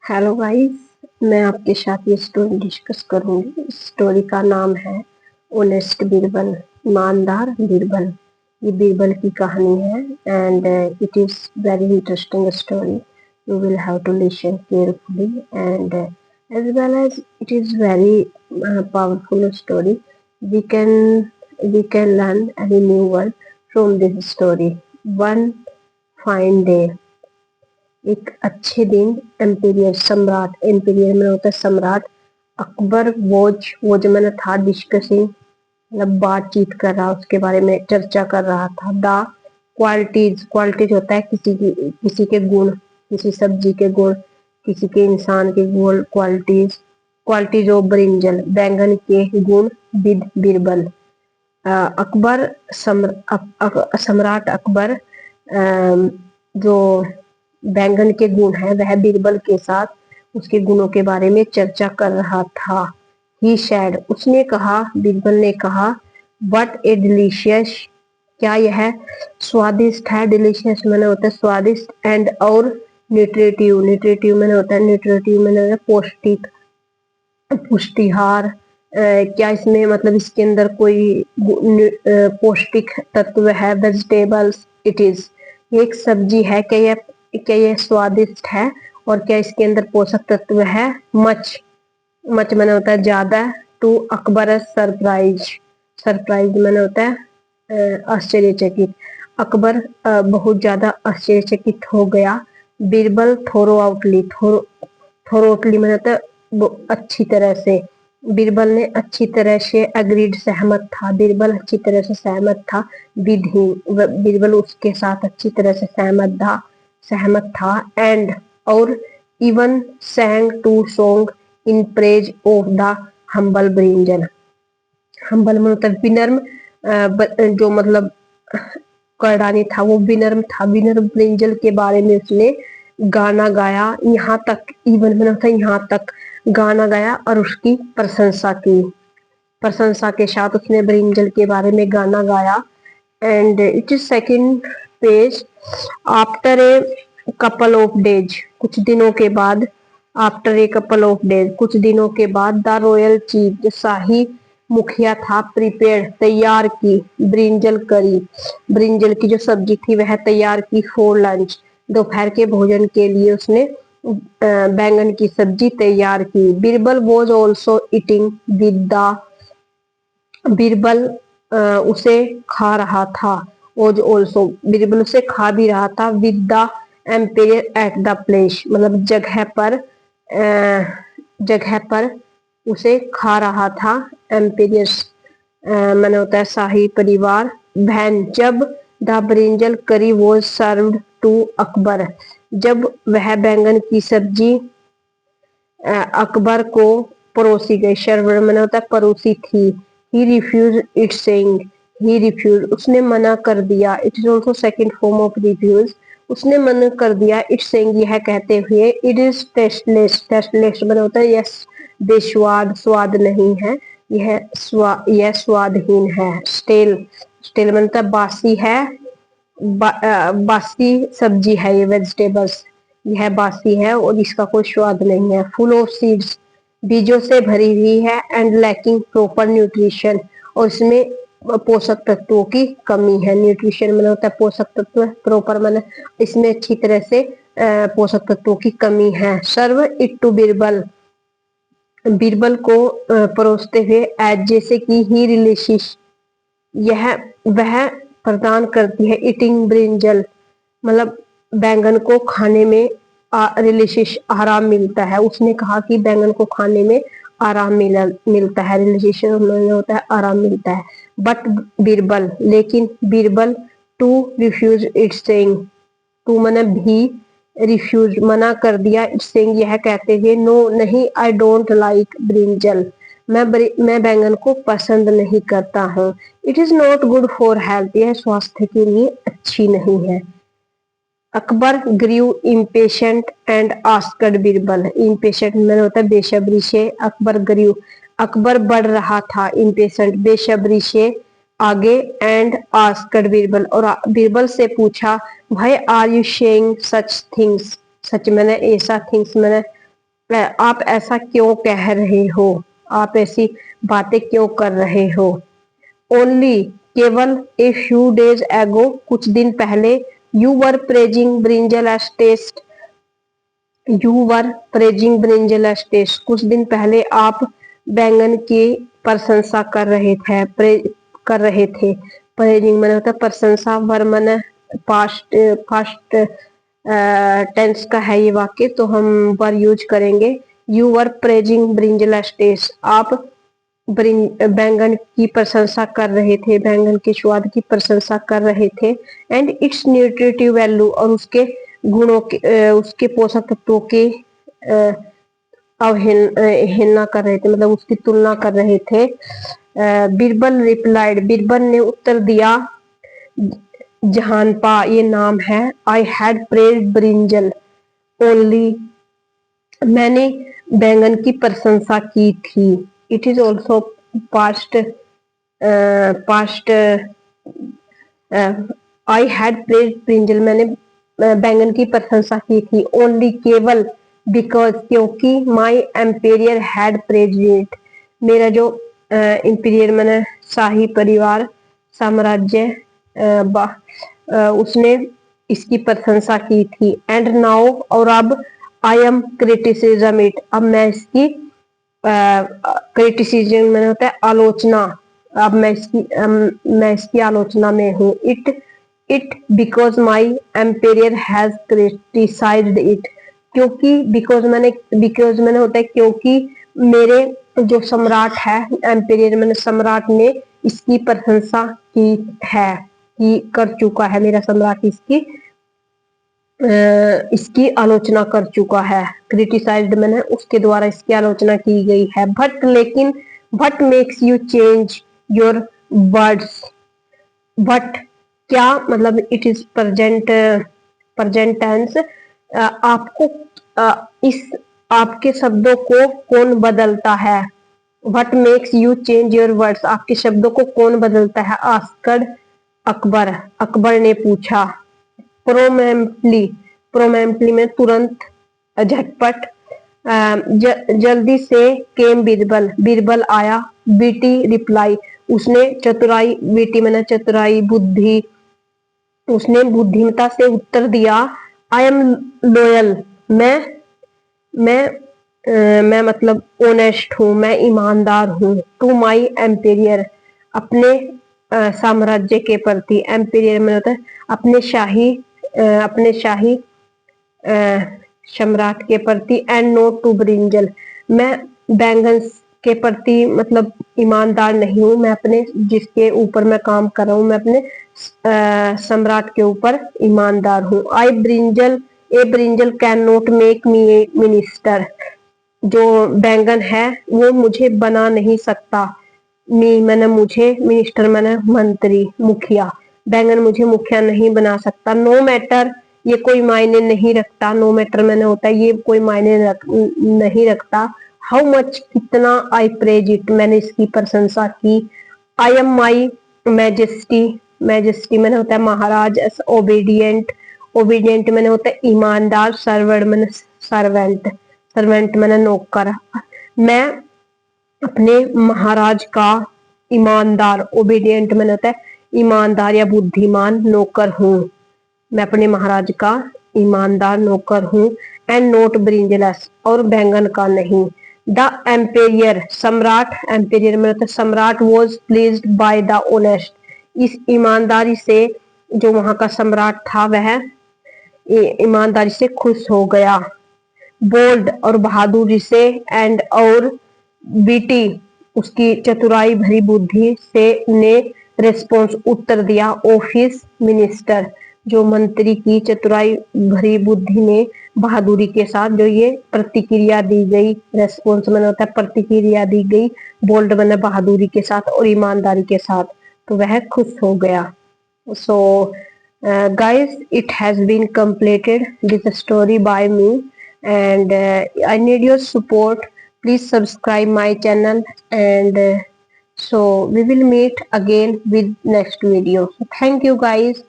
Hello guys. मैं आपके साथ ये स्टोरी डिस्कस करूंगी। इस स्टोरी का नाम है ऑनेस्ट बीरबल, ईमानदार बीरबल। ये बीरबल की कहानी है and it is very interesting story. You will have to listen carefully and as well as it is very powerful story. We can we can learn any new word from this story. One fine day, एक अच्छे दिन, एम्पीरियर सम्राट, एम्पीरियर में होता है सम्राट, Akbar was मैंने था डिस्कसिंग, मतलब बातचीत कर रहा, उसके बारे में चर्चा कर रहा था। द क्वालिटीज, क्वालिटीज होता है किसी के गुण, किसी सब्जी के गुण, किसी के इंसान के गुण। क्वालिटीज, क्वालिटीज ऑफ ब्रिंजल, बैंगन के गुण विद बीरबल। अकबर सम्राट अकबर जो बैंगन के गुण है वह बीरबल के साथ उसके गुणों के बारे में चर्चा कर रहा था। ही सैड, उसने कहा, बीरबल ने कहा, बट ए डिलीशियस, क्या यह स्वादिष्ट है। डिलीशियस मैंने होता है स्वादिष्ट, एंड और न्यूट्रिटिव, न्यूट्रिटिव मैंने होता है न्यूट्रिटिव मैंने पौष्टिक, पुष्टिहार। क्या इसमें मतलब इसके अंदर कोई पौष्टिक तत्व है। वेजिटेबल्स, इट इज, ये एक सब्जी है। क्या यह स्वादिष्ट है और क्या इसके अंदर पोषक तत्व है। मच, मच मैंने होता है ज्यादा। टू अकबर सरप्राइज, सरप्राइज मैंने होता है आश्चर्यचकित। अकबर बहुत ज्यादा आश्चर्यचकित हो गया। बीरबल थोरोआउटली, थोरोटली मैंने होता है वो अच्छी तरह से। बीरबल ने अच्छी तरह से अग्रीड, सहमत था। बीरबल अच्छी तरह से सहमत था। विद हिम, बीरबल उसके साथ अच्छी तरह से सहमत था। एंड और even sang to song in praise of the humble brinjal. Humble मतलब विनम्र, जो मतलब करदानी था, वो विनम्र था। विनम्र ब्रिंजल के बारे में उसने गाना गाया। यहाँ तक, इवन मैंने था यहाँ तक गाना गाया और उसकी प्रशंसा की। प्रशंसा के साथ उसने ब्रिंजल के बारे में गाना गाया। And it is second page. After a couple of days, कुछ दिनों के बाद। After a couple of days, कुछ दिनों के बाद। द रॉयल चीफ, जो शाही मुखिया था, प्रिपेयर तैयार की, ब्रिंजल करी, ब्रिंजल की जो सब्जी थी वह तैयार की। फॉर लंच, दोपहर के भोजन के लिए उसने बैंगन की सब्जी तैयार की। Birbal was also eating with the, Birbal उसे खा रहा था। वॉज ऑल्सो, बीरबल उसे खा भी रहा था। With the ampere at the place, मतलब जगह पर उसे खा रहा था। एम्पेरियस मैंने होता है शाही परिवार। वैन, जब द ब्रिंजल करी वॉज सर्व्ड टू अकबर, जब वह बैंगन की सब्जी अकबर को परोसी गई। सर्व मैंने होता है परोसी थी। He refuse it saying, he refuse उसने मना कर दिया। It is also second form of refuse, उसने मना कर दिया। इट सेइंग, यह कहते हुए, इट इज टेस्टलेस, टेस्टलेस मैंने होता है यह बेस्वाद, स्वाद नहीं है। यह स्वादहीन है। स्टेल, स्टेल मतलब बासी है। बासी सब्जी है ये, वेजिटेबल्स, यह बासी है और इसका कोई स्वाद नहीं है। फुल ऑफ सीड्स, बीजों से भरी हुई है। एंड लैकिंग प्रॉपर न्यूट्रिशन, और इसमें पोषक तत्वों की कमी है। न्यूट्रिशन मैंने होता है पोषक तत्व, प्रॉपर मैंने इसमें अच्छी तरह से पोषक तत्वों की कमी है। Serve it to Birbal, Birbal को परोसते हुए। एज, जैसे कि ही रिलिशिश, यह वह प्रदान करती है। ईटिंग ब्रिंजल, मतलब बैंगन को खाने में रिलिशिश, आराम मिलता है। उसने कहा कि बैंगन को खाने में आराम मिलता है। रिलिशिश में होता है आराम मिलता है। बट बीरबल, लेकिन Birbal, too refuse it saying, too मैंने भी, रिफ्यूज मना कर दिया। इट सेइंग, यह कहते हुए, नो नहीं, आई डोंट लाइक ब्रिंजल, मैं बैंगन को पसंद नहीं करता हूँ। It is not good for health, यह स्वास्थ्य के लिए अच्छी नहीं है। Akbar grew impatient and asked Birbal, impatient मैंने होता है बेसब्री से। अकबर ग्रीव, अकबर बढ़ रहा था। इम्पेशेंट बेसब्री से आगे। एंड आस्क्ड बीरबल, और बीरबल से पूछा, भाई are you saying such things, सच मैंने ऐसा थिंग्स मैंने आप ऐसा क्यों कह रहे हो, आप ऐसी बातें क्यों कर रहे हो। ओनली केवल ए फ्यू डेज एगो कुछ दिन पहले you were praising brinjal as taste, you were praising brinjal as taste, कुछ दिन पहले आप बैंगन की प्रशंसा कर रहे थे, कर रहे थे। प्रेजिंग मैंने होता है प्रशंसा, वर मैंने पास्ट पास्ट टेंस का है ये वाक्य, तो हम वर यूज करेंगे। You were praising brinjal as taste, आप बैंगन की प्रशंसा कर रहे थे, बैंगन के स्वाद की प्रशंसा कर रहे थे। एंड इट्स न्यूट्रिटिव वैल्यू, और उसके गुणों के उसके पोषक तत्वों के अवहेलना कर रहे थे, मतलब उसकी तुलना कर रहे थे। बिरबल रिप्लाइड, बिरबल ने उत्तर दिया, जहानपा ये नाम है। I had praised brinjal only, मैंने बैंगन की प्रशंसा की थी। It is also past, past I had praised brinjal, मैंने बैंगन की प्रशंसा की थी। ओनली केवल, बिकॉज क्योंकि, माई एम्पेरियर हैड प्रेज्ड इट, मेरा जो इंपीरियर मैंने शाही परिवार साम्राज्य उसने इसकी प्रशंसा की थी। एंड नाउ, और अब, आई एम क्रिटिसिज्म इट, अब मैं इसकी क्रिटिसिज्म मैंने होता है आलोचना, अब मैं इसकी आलोचना में हूँ। It because my Imperial has criticised it, क्योंकि बिकॉज मैंने होता है क्योंकि मेरे जो सम्राट है, एम्पेरियर मैंने सम्राट ने इसकी प्रशंसा की है, की कर चुका है, मेरा सम्राट इसकी आलोचना कर चुका है। क्रिटिसाइज्ड मैंने उसके द्वारा इसकी आलोचना की गई है। बट लेकिन, but makes you change your words, but क्या मतलब इट इज प्रेजेंट टेंस, आपको इस आपके शब्दों को कौन बदलता है। What makes you change your words, आपके शब्दों को कौन बदलता है। आस्कड अकबर, अकबर ने पूछा। प्रोमेम्पली, प्रोमेम्पली में तुरंत, झटपट। जल्दी से, केम बीरबल, बीरबल आया। बीटी रिप्लाई, उसने चतुराई, बीटी मैंने चतुराई बुद्धि, उसने बुद्धिमता से उत्तर दिया। आई एम लॉयल, मैं मैं मतलब ऑनेस्ट हूँ, मैं ईमानदार हूँ। टू माई एम्पेरियर, अपने साम्राज्य के प्रति। एम्पेरियर में होता है अपने शाही सम्राट के प्रति। एंड नोट टू ब्रिंजल, मैं बैंगन के प्रति मतलब ईमानदार नहीं हूँ, मैं अपने जिसके ऊपर मैं काम कर रहा हूँ, मैं अपने सम्राट के ऊपर ईमानदार हूँ। I brinjal, a brinjal can not make me a minister, जो बैंगन है वो मुझे बना नहीं सकता। मैंने मुझे, मिनिस्टर मैंने मंत्री, मुखिया, बैंगन मुझे मुखिया नहीं बना सकता। नो मैटर, ये कोई मायने नहीं रखता। नो मैटर मैंने होता है ये कोई मायने नहीं रखता। हाउ मच, कितना। आई प्रेज इट, मैंने इसकी प्रशंसा की। I am my majesty, majesty मैंने होता है महाराज। एस ओबीडियंट, ओबीडियंट मैंने होता है ईमानदार। सर्वेंट मैंने सर्वेंट, सर्वेंट मैंने नौकर। मैं अपने महाराज का ईमानदार, ओबीडियंट मैंने होता है ईमानदार या बुद्धिमान नौकर हूँ। मैं अपने महाराज का ईमानदार नौकर हूँ। एंड नोट ब्रिंजलस, और बैंगन का नहीं। द एम्पेरियर, सम्राट, एम्पेरियर में होता है सम्राट। Was pleased by the honest, इस ईमानदारी से जो वहां का सम्राट था वह ईमानदारी से खुश हो गया। बोल्ड, और बहादुरी से। एंड, और बीटी, उसकी चतुराई भरी बुद्धि से। ने रेस्पॉन्स, उत्तर दिया। ऑफिस मिनिस्टर, जो मंत्री की चतुराई भरी बुद्धि ने बहादुरी के साथ जो ये प्रतिक्रिया दी गई। रेस्पॉन्स मैंने होता है प्रतिक्रिया दी गई। बोल्ड मैंने बहादुरी के साथ और ईमानदारी के साथ, तो वह खुश हो गया। So, guys, it has been completed this story by me, and I need your support. Please subscribe my channel, and so we will meet again with next video. So thank you, guys.